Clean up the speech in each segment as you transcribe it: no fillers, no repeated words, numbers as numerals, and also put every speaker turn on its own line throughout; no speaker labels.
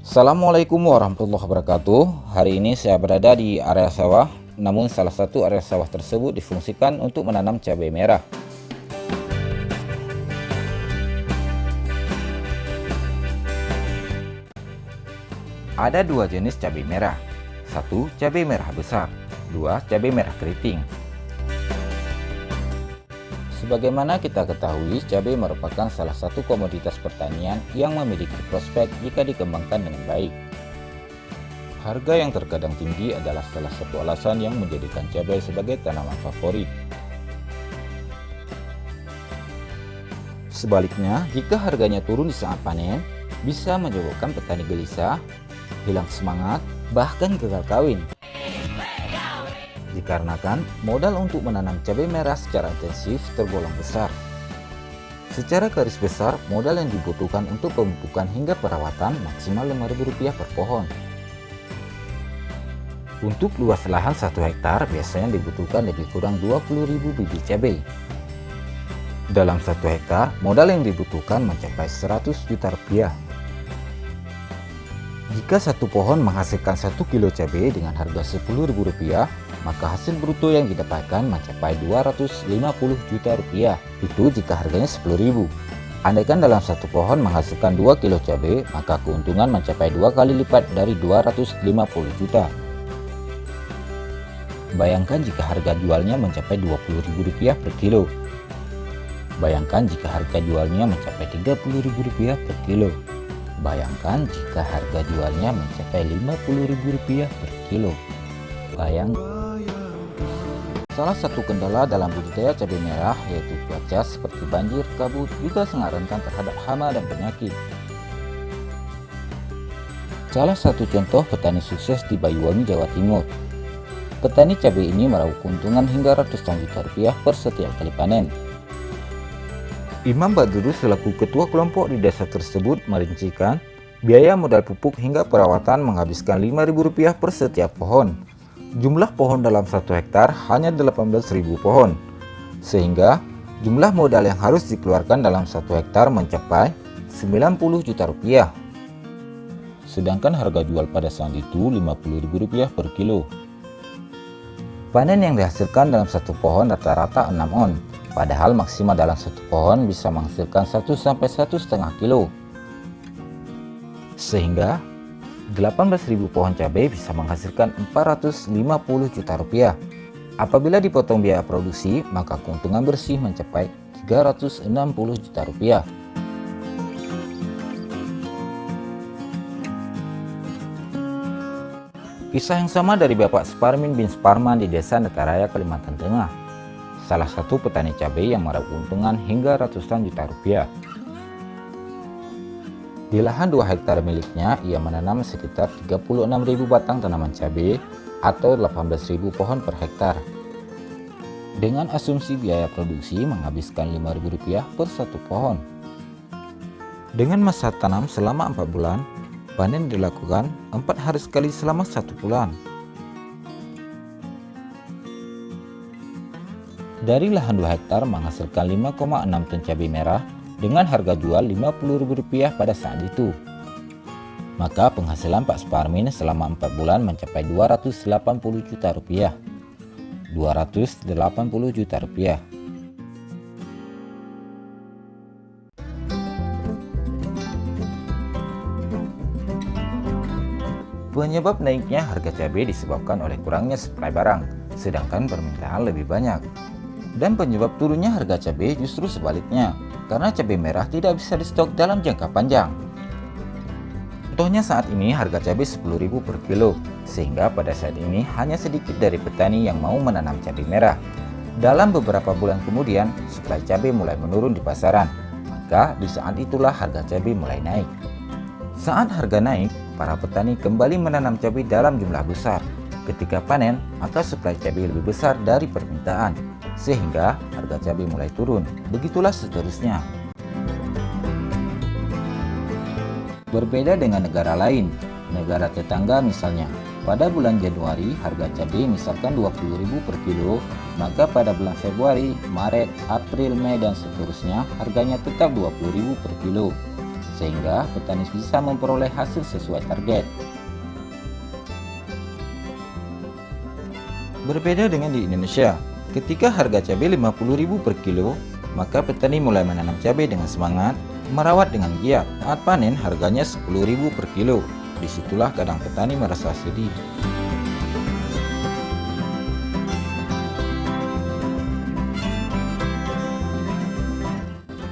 Assalamualaikum warahmatullahi wabarakatuh. Hari ini saya berada di area sawah, namun salah satu area sawah tersebut difungsikan untuk menanam cabai merah. Ada dua jenis cabai merah. Satu, cabai merah besar. Dua, cabai merah keriting. Sebagaimana kita ketahui, cabai merupakan salah satu komoditas pertanian yang memiliki prospek jika dikembangkan dengan baik. Harga yang terkadang tinggi adalah salah satu alasan yang menjadikan cabai sebagai tanaman favorit. Sebaliknya, jika harganya turun di saat panen, bisa menyebabkan petani gelisah, hilang semangat, bahkan gagal kawin. Dikarenakan modal untuk menanam cabai merah secara intensif tergolong besar. Secara garis besar, modal yang dibutuhkan untuk pemupukan hingga perawatan maksimal Rp5.000 per pohon. Untuk luas lahan 1 hektar biasanya dibutuhkan lebih kurang 20.000 bibit cabai. Dalam 1 hektar, modal yang dibutuhkan mencapai Rp100 juta. Jika satu pohon menghasilkan 1 kilo cabai dengan harga Rp10.000, maka hasil bruto yang didapatkan mencapai Rp250 juta. Itu jika harganya Rp10.000. Andaikan dalam satu pohon menghasilkan 2 kilo cabai, maka keuntungan mencapai 2 kali lipat dari Rp250 juta. Bayangkan jika harga jualnya mencapai Rp20.000 per kilo. Bayangkan jika harga jualnya mencapai Rp30.000 per kilo. Bayangkan jika harga jualnya mencapai Rp50.000 per kilo. Salah satu kendala dalam budidaya cabai merah yaitu cuaca seperti banjir, kabut, juga sangat rentan terhadap hama dan penyakit. Salah satu contoh petani sukses di Banyuwangi, Jawa Timur. Petani cabai ini meraup keuntungan hingga ratusan juta rupiah per setiap kali panen. Imam Badrus selaku ketua kelompok di desa tersebut merincikan biaya modal pupuk hingga perawatan menghabiskan Rp5.000 per setiap pohon. Jumlah pohon dalam 1 hektar hanya 18.000 pohon, sehingga jumlah modal yang harus dikeluarkan dalam 1 hektar mencapai Rp90 juta. Sedangkan harga jual pada saat itu Rp50.000 per kilo. Panen yang dihasilkan dalam satu pohon rata-rata 6 on, padahal maksimal dalam satu pohon bisa menghasilkan 1-1,5 kilo. Sehingga 18.000 pohon cabai bisa menghasilkan Rp450 juta. Apabila dipotong biaya produksi, maka keuntungan bersih mencapai Rp360 juta. Kisah yang sama dari Bapak Suparmin bin Suparman di Desa Netaraya, Kalimantan Tengah. Salah satu petani cabai yang meraup keuntungan hingga ratusan juta rupiah. Di lahan 2 hektar miliknya, ia menanam sekitar 36.000 batang tanaman cabai atau 18.000 pohon per hektar. Dengan asumsi biaya produksi menghabiskan Rp5.000 per satu pohon. Dengan masa tanam selama 4 bulan, panen dilakukan 4 hari sekali selama 1 bulan. Dari lahan 2 hektar menghasilkan 5,6 ton cabai merah dengan harga jual Rp50.000 pada saat itu. Maka penghasilan Pak Suparmin selama 4 bulan mencapai Rp280 juta. Rp280 juta. Penyebab naiknya harga cabai disebabkan oleh kurangnya suplai barang, sedangkan permintaan lebih banyak. Dan penyebab turunnya harga cabai justru sebaliknya, karena cabai merah tidak bisa distok dalam jangka panjang. Contohnya saat ini harga cabai Rp10.000 per kilo, sehingga pada saat ini hanya sedikit dari petani yang mau menanam cabai merah. Dalam beberapa bulan kemudian, suplai cabai mulai menurun di pasaran, maka di saat itulah harga cabai mulai naik. Saat harga naik, para petani kembali menanam cabai dalam jumlah besar. Ketika panen, maka suplai cabai lebih besar dari permintaan, sehingga harga cabai mulai turun. Begitulah seterusnya. Berbeda dengan negara lain, negara tetangga misalnya, pada bulan Januari harga cabai misalkan Rp20.000 per kilo, maka pada bulan Februari, Maret, April, Mei dan seterusnya harganya tetap Rp20.000 per kilo. sehingga petani bisa memperoleh hasil sesuai target. Berbeda dengan di Indonesia, ketika harga cabai 50.000 per kilo, maka petani mulai menanam cabai dengan semangat, merawat dengan giat. Saat panen harganya 10.000 per kilo. Disitulah kadang petani merasa sedih.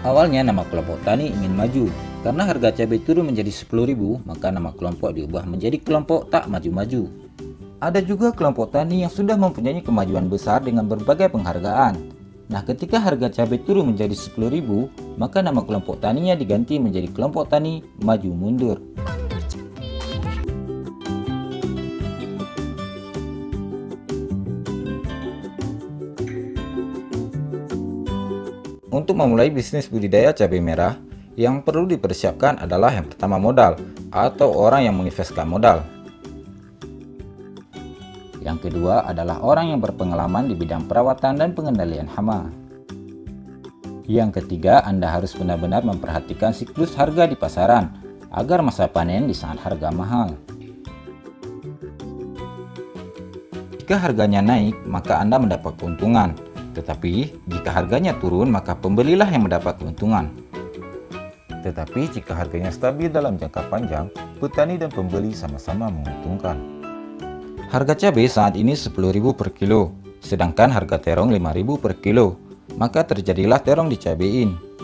Awalnya nama kelompok tani ingin maju. Karena harga cabai turun menjadi 10.000, maka nama kelompok diubah menjadi kelompok tak maju-maju. Ada juga kelompok tani yang sudah mempunyai kemajuan besar dengan berbagai penghargaan. Nah, ketika harga cabai turun menjadi 10.000, maka nama kelompok taninya diganti menjadi kelompok tani maju mundur. Untuk memulai bisnis budidaya cabai merah, yang perlu dipersiapkan adalah yang pertama modal, atau orang yang menginvestkan modal. Yang kedua adalah orang yang berpengalaman di bidang perawatan dan pengendalian hama. Yang ketiga, Anda harus benar-benar memperhatikan siklus harga di pasaran, agar masa panen di saat harga mahal. Jika harganya naik, maka Anda mendapat keuntungan. Tetapi, jika harganya turun, maka pembelilah yang mendapat keuntungan. Tetapi, jika harganya stabil dalam jangka panjang, petani dan pembeli sama-sama menguntungkan. Harga cabai saat ini 10.000 per kilo, sedangkan harga terong 5.000 per kilo. Maka terjadilah terong dicabaiin.